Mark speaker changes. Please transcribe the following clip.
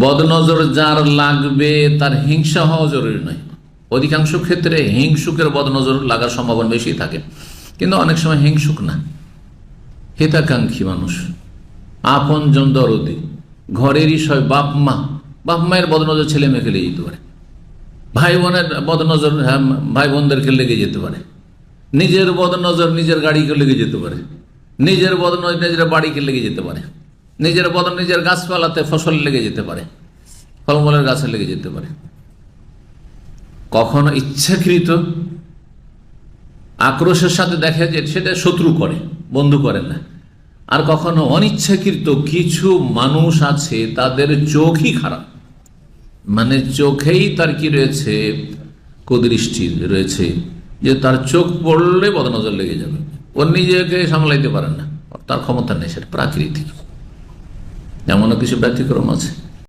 Speaker 1: বদনজর যার লাগবে তার হিংসা হওয়া জরুরি নয়। অধিকাংশ ক্ষেত্রে হিংসুকের বদনজর লাগার সম্ভাবনা বেশি থাকে, কিন্তু অনেক সময় হিংসুক না, হিতাকাঙ্ক্ষী মানুষ, আপনজন, দরদি, ঘরেরই সব, বাপ মায়ের বদনজর ছেলে মেয়েকে লেগে যেতে পারে, ভাই বোনের বদনজর ভাই বোনদেরকে লেগে যেতে পারে, নিজের বদনজর নিজের গাড়িকে লেগে যেতে পারে, নিজের বদনজর নিজের বাড়িকে লেগে যেতে পারে, নিজের বদন নিজের গাছপালাতে ফসল লেগে যেতে পারে, ফলমূলের গাছে লেগে যেতে পারে। কখনো ইচ্ছাকৃত আক্রোশের সাথে দেখা যায় সেটা শত্রু করে, বন্ধু করে না। আর কখনো অনিচ্ছাকৃত কিছু মানুষ আছে তাদের চোখই খারাপ, মানে চোখেই তার কি রয়েছে, কুদৃষ্টি রয়েছে, যে তার চোখ পড়লে বদনজর লেগে যাবে, ও নিজেকে সামলাইতে পারে না, তার ক্ষমতা নেই, সেটা প্রাকৃতিক। এমনও কিছু ব্যতিক্রম আছে।